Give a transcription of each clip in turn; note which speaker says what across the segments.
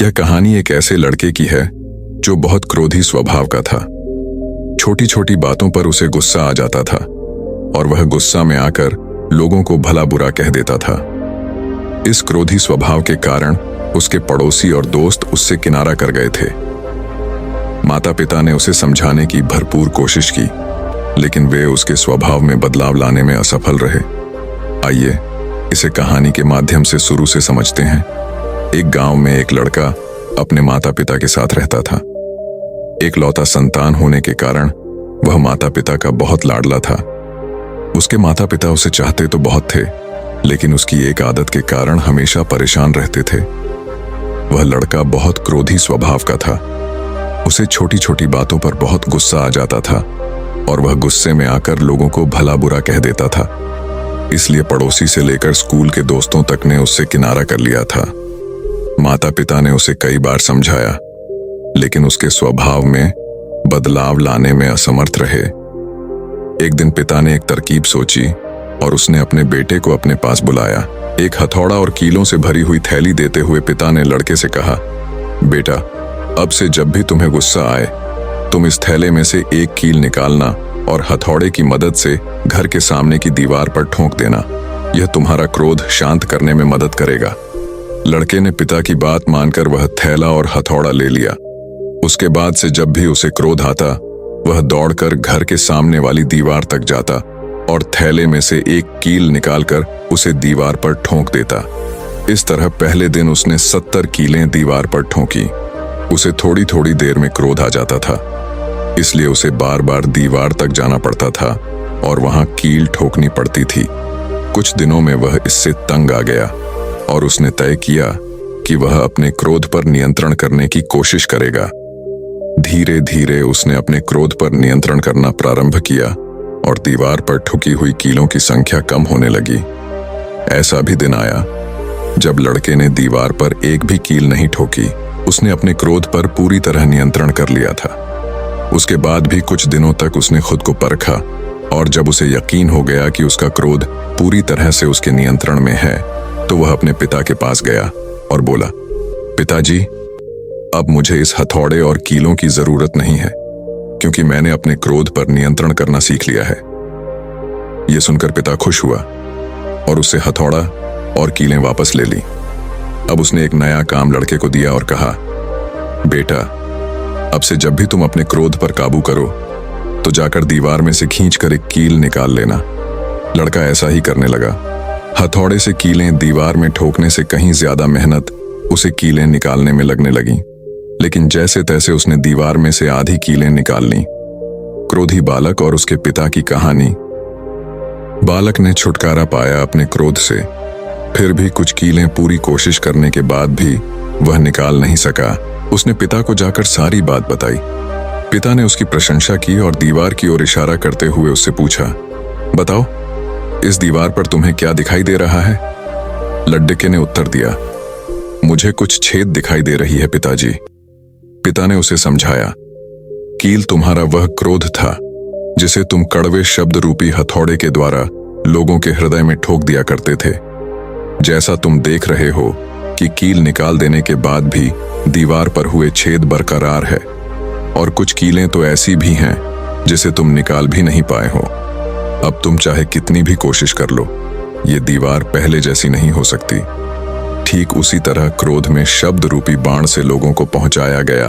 Speaker 1: यह कहानी एक ऐसे लड़के की है जो बहुत क्रोधी स्वभाव का था। छोटी छोटी बातों पर उसे गुस्सा आ जाता था और वह गुस्सा में आकर लोगों को भला बुरा कह देता था। इस क्रोधी स्वभाव के कारण उसके पड़ोसी और दोस्त उससे किनारा कर गए थे। माता पिता ने उसे समझाने की भरपूर कोशिश की, लेकिन वे उसके स्वभाव में बदलाव लाने में असफल रहे। आइए इसे कहानी के माध्यम से शुरू से समझते हैं। एक गांव में एक लड़का अपने माता पिता के साथ रहता था। एक लौता संतान होने के कारण वह माता पिता का बहुत लाडला था। उसके माता पिता उसे चाहते तो बहुत थे, लेकिन उसकी एक आदत के कारण हमेशा परेशान रहते थे। वह लड़का बहुत क्रोधी स्वभाव का था। उसे छोटी छोटी बातों पर बहुत गुस्सा आ जाता था और वह गुस्से में आकर लोगों को भला बुरा कह देता था। इसलिए पड़ोसी से लेकर स्कूल के दोस्तों तक ने उससे किनारा कर लिया था। माता पिता ने उसे कई बार समझाया, लेकिन उसके स्वभाव में बदलाव लाने में असमर्थ रहे। एक दिन पिता ने एक तरकीब सोची और उसने अपने बेटे को अपने पास बुलाया। एक हथौड़ा और कीलों से भरी हुई थैली देते हुए पिता ने लड़के से कहा, बेटा, अब से जब भी तुम्हें गुस्सा आए, तुम इस थैले में से एक कील निकालना और हथौड़े की मदद से घर के सामने की दीवार पर ठोंक देना। यह तुम्हारा क्रोध शांत करने में मदद करेगा। लड़के ने पिता की बात मानकर वह थैला और हथौड़ा ले लिया। उसके बाद से जब भी उसे क्रोध आता, वह दौड़कर घर के सामने वाली दीवार तक जाता और थैले में से एक कील निकालकर उसे दीवार पर ठोंक देता। इस तरह पहले दिन उसने 70 कीलें दीवार पर ठोंकी। उसे थोड़ी थोड़ी देर में क्रोध आ जाता था, इसलिए उसे बार बार दीवार तक जाना पड़ता था और वहां कील ठोकनी पड़ती थी। कुछ दिनों में वह इससे तंग आ गया और उसने तय किया कि वह अपने क्रोध पर नियंत्रण करने की कोशिश करेगा। धीरे धीरे उसने अपने क्रोध पर नियंत्रण करना प्रारंभ किया और दीवार पर ठुकी हुई कीलों की संख्या कम होने लगी। ऐसा भी दिन आया जब लड़के ने दीवार पर एक भी कील नहीं ठोकी। उसने अपने क्रोध पर पूरी तरह नियंत्रण कर लिया था। उसके बाद भी कुछ दिनों तक उसने खुद को परखा और जब उसे यकीन हो गया कि उसका क्रोध पूरी तरह से उसके नियंत्रण में है, तो वह अपने पिता के पास गया और बोला, पिताजी, अब मुझे इस हथौड़े और कीलों की जरूरत नहीं है, क्योंकि मैंने अपने क्रोध पर नियंत्रण करना सीख लिया है। यह सुनकर पिता खुश हुआ और उससे हथौड़ा और कीलें वापस ले ली। अब उसने एक नया काम लड़के को दिया और कहा, बेटा, अब से जब भी तुम अपने क्रोध पर काबू करो, तो जाकर दीवार में से खींचकर एक कील निकाल लेना। लड़का ऐसा ही करने लगा। हथौड़े से कीलें दीवार में ठोकने से कहीं ज्यादा मेहनत उसे कीलें निकालने में लगने लगी, लेकिन जैसे तैसे उसने दीवार में से आधी कीलें निकाल लीं। क्रोधी बालक और उसके पिता की कहानी। बालक ने छुटकारा पाया अपने क्रोध से, फिर भी कुछ कीलें पूरी कोशिश करने के बाद भी वह निकाल नहीं सका। उसने पिता को जाकर सारी बात बताई। पिता ने उसकी प्रशंसा की और दीवार की ओर इशारा करते हुए उससे पूछा, बताओ, इस दीवार पर तुम्हें क्या दिखाई दे रहा है? लड़के ने उत्तर दिया, मुझे कुछ छेद दिखाई दे रही है पिताजी। पिता ने उसे समझाया, कील तुम्हारा वह क्रोध था जिसे तुम कड़वे शब्द रूपी हथौड़े के द्वारा लोगों के हृदय में ठोक दिया करते थे। जैसा तुम देख रहे हो कि कील निकाल देने के बाद भी दीवार पर हुए छेद बरकरार है, और कुछ कीलें तो ऐसी भी हैं जिसे तुम निकाल भी नहीं पाए हो। अब तुम चाहे कितनी भी कोशिश कर लो, ये दीवार पहले जैसी नहीं हो सकती। ठीक उसी तरह क्रोध में शब्द रूपी बाण से लोगों को पहुंचाया गया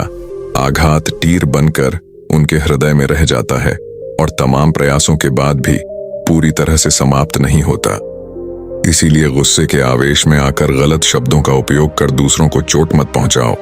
Speaker 1: आघात तीर बनकर उनके हृदय में रह जाता है और तमाम प्रयासों के बाद भी पूरी तरह से समाप्त नहीं होता। इसीलिए गुस्से के आवेश में आकर गलत शब्दों का उपयोग कर दूसरों को चोट मत पहुंचाओ।